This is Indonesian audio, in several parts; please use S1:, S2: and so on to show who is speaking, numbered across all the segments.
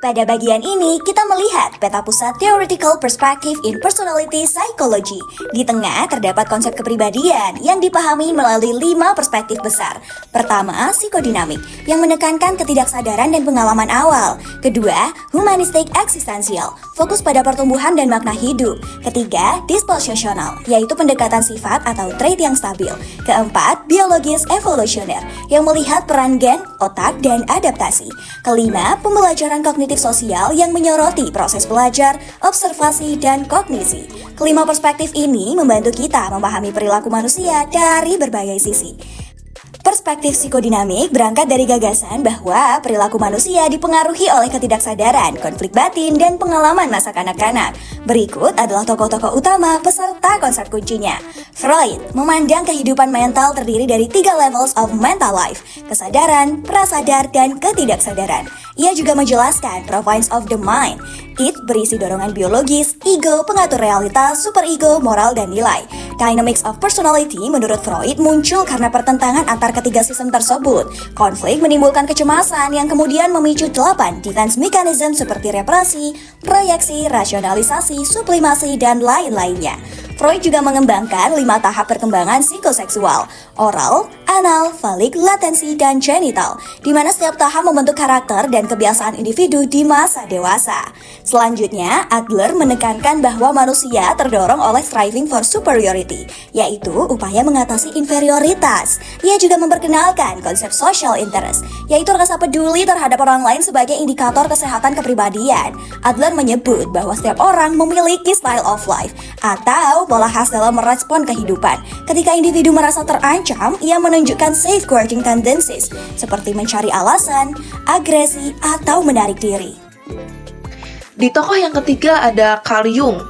S1: Pada bagian ini, kita melihat peta pusat Theoretical Perspective in Personality Psychology. Di tengah terdapat konsep kepribadian yang dipahami melalui 5 perspektif besar. Pertama, psikodinamik, yang menekankan ketidaksadaran dan pengalaman awal. Kedua, humanistik eksistensial, fokus pada pertumbuhan dan makna hidup. Ketiga, dispositional, yaitu pendekatan sifat atau trait yang stabil. Keempat, biologis evolusioner, yang melihat peran gen, otak, dan adaptasi. Kelima, pembelajaran kognitif sosial yang menyoroti proses belajar, observasi, dan kognisi. Kelima perspektif ini membantu kita memahami perilaku manusia dari berbagai sisi. Perspektif psikodinamik berangkat dari gagasan bahwa perilaku manusia dipengaruhi oleh ketidaksadaran, konflik batin, dan pengalaman masa kanak-kanak. Berikut adalah tokoh-tokoh utama beserta konsep kuncinya. Freud memandang kehidupan mental terdiri dari 3 levels of mental life: kesadaran, prasadar, dan ketidaksadaran. Ia juga menjelaskan province of the mind. It berisi dorongan biologis, ego, pengatur realitas, superego, moral, dan nilai. Dynamics of personality menurut Freud muncul karena pertentangan antar ketiga sistem tersebut. Konflik menimbulkan kecemasan yang kemudian memicu 8 defense mechanism seperti represi, proyeksi, rasionalisasi, sublimasi, dan lain-lainnya. Freud juga mengembangkan 5 tahap perkembangan psikoseksual: oral, anal, falik, latensi, dan genital, di mana setiap tahap membentuk karakter dan kebiasaan individu di masa dewasa. Selanjutnya, Adler menekankan bahwa manusia terdorong oleh striving for superiority, yaitu upaya mengatasi inferioritas. Ia juga memperkenalkan konsep social interest, yaitu rasa peduli terhadap orang lain sebagai indikator kesehatan kepribadian. Adler menyebut bahwa setiap orang memiliki style of life, atau pola khas dalam merespon kehidupan. Ketika individu merasa terancam, ia menunjukkan safeguarding tendencies, seperti mencari alasan, agresi, atau menarik diri.
S2: Di tokoh yang ketiga ada Carl Jung.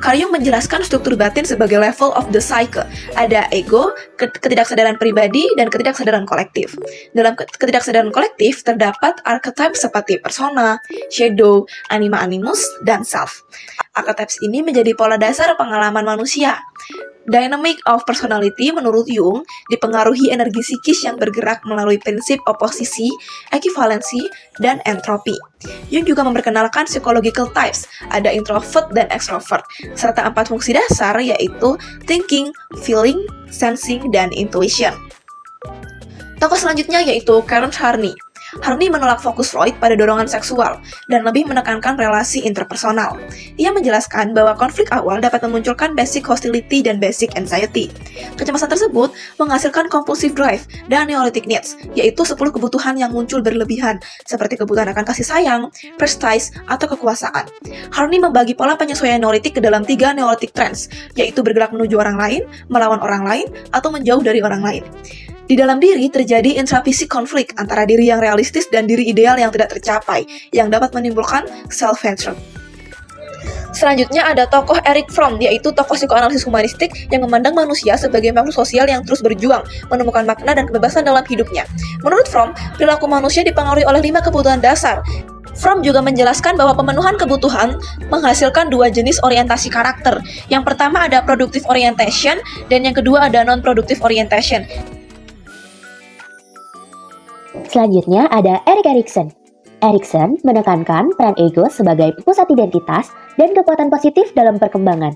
S2: Carl Jung menjelaskan struktur batin sebagai level of the psyche. Ada ego, ketidaksadaran pribadi, dan ketidaksadaran kolektif. Dalam ketidaksadaran kolektif terdapat archetype seperti persona, shadow, anima animus, dan self. Archetypes ini menjadi pola dasar pengalaman manusia. Dynamic of personality menurut Jung dipengaruhi energi psikis yang bergerak melalui prinsip oposisi, ekivalensi, dan entropi. Jung juga memperkenalkan psychological types, ada introvert dan extrovert, serta 4 fungsi dasar yaitu thinking, feeling, sensing, dan intuition. Tokoh selanjutnya yaitu Karen Harney. Harney menolak fokus Freud pada dorongan seksual dan lebih menekankan relasi interpersonal. Ia menjelaskan bahwa konflik awal dapat memunculkan basic hostility dan basic anxiety. Kecemasan tersebut menghasilkan compulsive drive dan neurotic needs, yaitu 10 kebutuhan yang muncul berlebihan, seperti kebutuhan akan kasih sayang, prestige, atau kekuasaan. Harney membagi pola penyesuaian neurotik ke dalam 3 neurotic trends, yaitu bergerak menuju orang lain, melawan orang lain, atau menjauh dari orang lain. Di dalam diri terjadi intrafisik konflik antara diri yang realistis dan diri ideal yang tidak tercapai, yang dapat menimbulkan self-hatred. Selanjutnya ada tokoh Erich Fromm, yaitu tokoh psikoanalisis humanistik yang memandang manusia sebagai makhluk sosial yang terus berjuang, menemukan makna dan kebebasan dalam hidupnya. Menurut Fromm, perilaku manusia dipengaruhi oleh 5 kebutuhan dasar. Fromm juga menjelaskan bahwa pemenuhan kebutuhan menghasilkan 2 jenis orientasi karakter. Yang pertama ada productive orientation, dan yang kedua ada non-productive orientation.
S3: Selanjutnya ada Erik Erikson. Erikson menekankan peran ego sebagai pusat identitas dan kekuatan positif dalam perkembangan.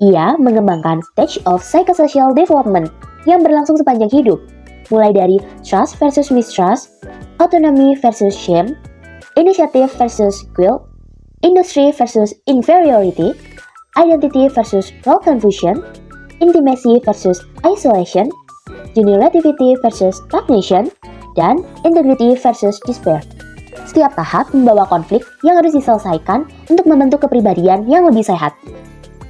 S3: Ia mengembangkan stage of psychosocial development yang berlangsung sepanjang hidup, mulai dari trust versus mistrust, autonomy versus shame, initiative versus guilt, industry versus inferiority, identity versus role confusion, intimacy versus isolation, generativity versus stagnation, dan integrity versus despair. Setiap tahap membawa konflik yang harus diselesaikan untuk membentuk kepribadian yang lebih sehat.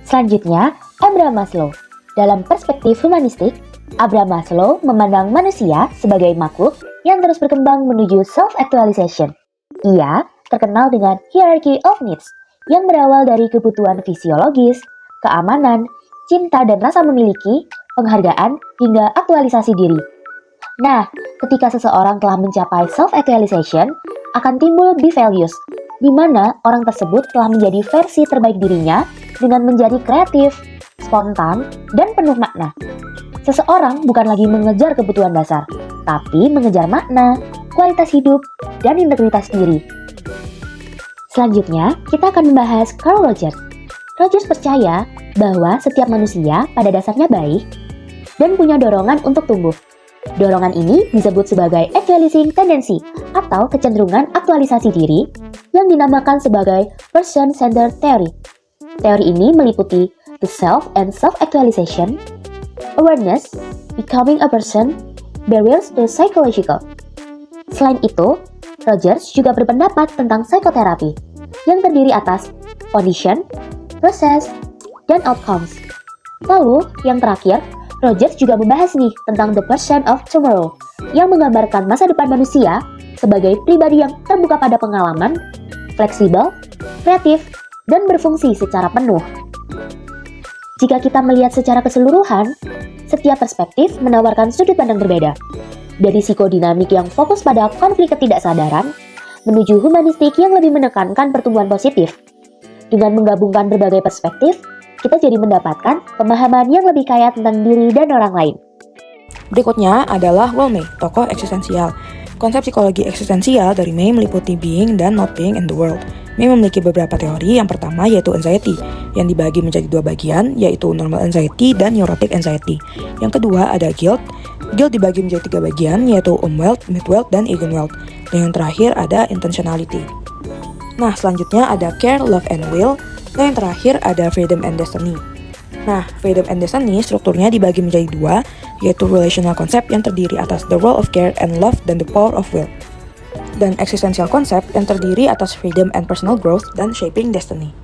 S3: Selanjutnya, Abraham Maslow. Dalam perspektif humanistik, Abraham Maslow memandang manusia sebagai makhluk yang terus berkembang menuju self-actualization. Ia terkenal dengan hierarchy of needs yang berawal dari kebutuhan fisiologis, keamanan, cinta dan rasa memiliki, penghargaan, hingga aktualisasi diri. Nah, ketika seseorang telah mencapai self-actualization, akan timbul B-values, di mana orang tersebut telah menjadi versi terbaik dirinya dengan menjadi kreatif, spontan, dan penuh makna. Seseorang bukan lagi mengejar kebutuhan dasar, tapi mengejar makna, kualitas hidup, dan integritas diri. Selanjutnya, kita akan membahas Carl Rogers. Rogers percaya bahwa setiap manusia pada dasarnya baik dan punya dorongan untuk tumbuh. Dorongan ini disebut sebagai actualizing tendency atau kecenderungan aktualisasi diri yang dinamakan sebagai person-centered theory. Teori ini meliputi the self and self-actualization, awareness, becoming a person, barriers to psychological. Selain itu, Rogers juga berpendapat tentang psikoterapi yang terdiri atas condition, process, dan outcomes. Lalu, yang terakhir, Rogers juga membahas nih tentang the person of tomorrow yang menggambarkan masa depan manusia sebagai pribadi yang terbuka pada pengalaman, fleksibel, kreatif, dan berfungsi secara penuh. Jika kita melihat secara keseluruhan, setiap perspektif menawarkan sudut pandang berbeda. Dari psikodinamik yang fokus pada konflik ketidaksadaran, menuju humanistik yang lebih menekankan pertumbuhan positif. Dengan menggabungkan berbagai perspektif, kita jadi mendapatkan pemahaman yang lebih kaya tentang diri dan orang lain.
S4: Berikutnya adalah Will May, tokoh eksistensial. Konsep psikologi eksistensial dari May meliputi being dan not being in the world. May memiliki beberapa teori. Yang pertama yaitu anxiety, yang dibagi menjadi dua bagian, yaitu normal anxiety dan neurotic anxiety. Yang kedua ada guilt. Guilt dibagi menjadi tiga bagian, yaitu Umwelt, Midwelt, dan Eigenwelt. Dan yang terakhir ada intentionality. Nah, selanjutnya ada care, love, and will. Dan yang terakhir ada freedom and destiny. Nah, freedom and destiny strukturnya dibagi menjadi dua, yaitu relational concept yang terdiri atas the role of care and love dan the power of will. Dan existential concept yang terdiri atas freedom and personal growth dan shaping destiny.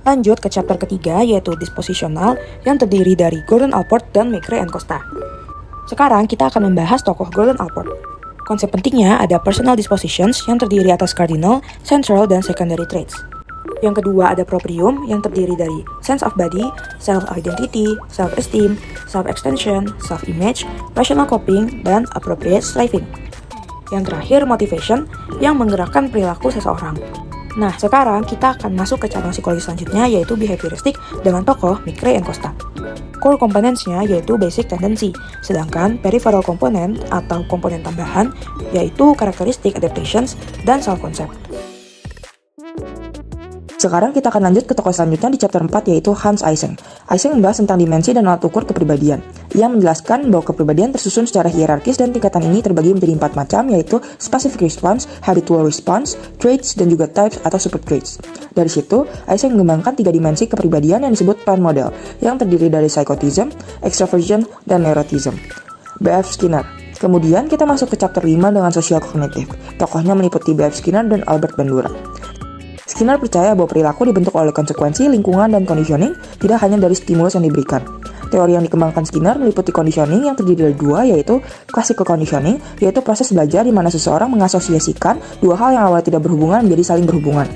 S4: Lanjut ke chapter ketiga, yaitu dispositional yang terdiri dari Gordon Allport dan McRae and Costa. Sekarang kita akan membahas tokoh Gordon Allport. Konsep pentingnya ada personal dispositions yang terdiri atas cardinal, central, dan secondary traits. Yang kedua ada proprium yang terdiri dari sense of body, self-identity, self-esteem, self-extension, self-image, rational coping, dan appropriate striving. Yang terakhir motivation yang menggerakkan perilaku seseorang. Nah, sekarang kita akan masuk ke cabang psikologi selanjutnya yaitu behavioristik dengan tokoh McRae and Costa. Core components-nya yaitu basic tendency, sedangkan peripheral component atau komponen tambahan yaitu karakteristik adaptations dan self-concept.
S5: Sekarang kita akan lanjut ke tokoh selanjutnya di chapter 4 yaitu Hans Eysenck. Eysenck membahas tentang dimensi dan alat ukur kepribadian. Ia menjelaskan bahwa kepribadian tersusun secara hierarkis dan tingkatan ini terbagi menjadi 4 macam yaitu specific response, habitual response, traits, dan juga types atau super traits. Dari situ, Eysenck mengembangkan 3 dimensi kepribadian yang disebut PAN model yang terdiri dari psychotism, extroversion, dan neuroticism. B.F. Skinner. Kemudian kita masuk ke chapter 5 dengan social cognitive. Tokohnya meliputi B.F. Skinner dan Albert Bandura. Skinner percaya bahwa perilaku dibentuk oleh konsekuensi, lingkungan, dan conditioning, tidak hanya dari stimulus yang diberikan. Teori yang dikembangkan Skinner meliputi conditioning yang terdiri dari dua, yaitu classical conditioning, yaitu proses belajar di mana seseorang mengasosiasikan dua hal yang awalnya tidak berhubungan menjadi saling berhubungan.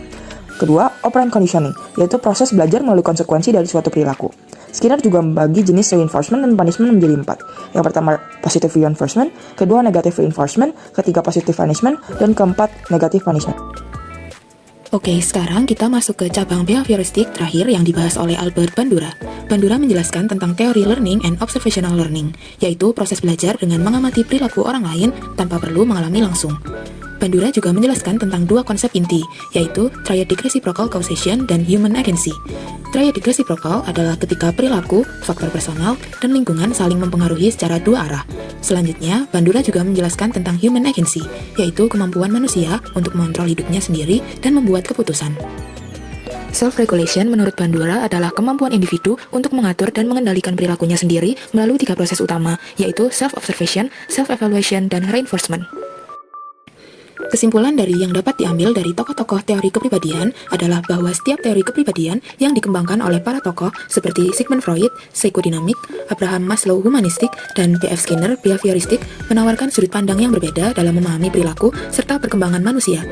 S5: Kedua, operant conditioning, yaitu proses belajar melalui konsekuensi dari suatu perilaku. Skinner juga membagi jenis reinforcement dan punishment menjadi 4. Yang pertama, positive reinforcement, kedua, negative reinforcement, ketiga, positive punishment, dan keempat, negative punishment.
S6: Oke, sekarang kita masuk ke cabang behavioristik terakhir yang dibahas oleh Albert Bandura. Bandura menjelaskan tentang teori learning and observational learning, yaitu proses belajar dengan mengamati perilaku orang lain tanpa perlu mengalami langsung. Bandura juga menjelaskan tentang dua konsep inti, yaitu triadic reciprocal causation dan human agency. Triadic reciprocal adalah ketika perilaku, faktor personal, dan lingkungan saling mempengaruhi secara dua arah. Selanjutnya, Bandura juga menjelaskan tentang human agency, yaitu kemampuan manusia untuk mengontrol hidupnya sendiri dan membuat keputusan. Self-regulation menurut Bandura adalah kemampuan individu untuk mengatur dan mengendalikan perilakunya sendiri melalui 3 proses utama, yaitu self-observation, self-evaluation, dan reinforcement. Kesimpulan dari yang dapat diambil dari tokoh-tokoh teori kepribadian adalah bahwa setiap teori kepribadian yang dikembangkan oleh para tokoh seperti Sigmund Freud, psikodinamik, Abraham Maslow humanistik, dan B.F. Skinner behavioristik menawarkan sudut pandang yang berbeda dalam memahami perilaku serta perkembangan manusia.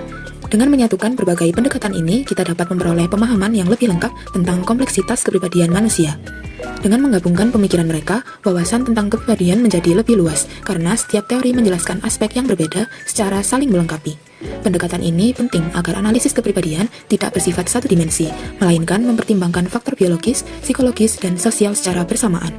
S6: Dengan menyatukan berbagai pendekatan ini, kita dapat memperoleh pemahaman yang lebih lengkap tentang kompleksitas kepribadian manusia. Dengan menggabungkan pemikiran mereka, wawasan tentang kepribadian menjadi lebih luas, karena setiap teori menjelaskan aspek yang berbeda secara saling melengkapi. Pendekatan ini penting agar analisis kepribadian tidak bersifat satu dimensi, melainkan mempertimbangkan faktor biologis, psikologis, dan sosial secara bersamaan.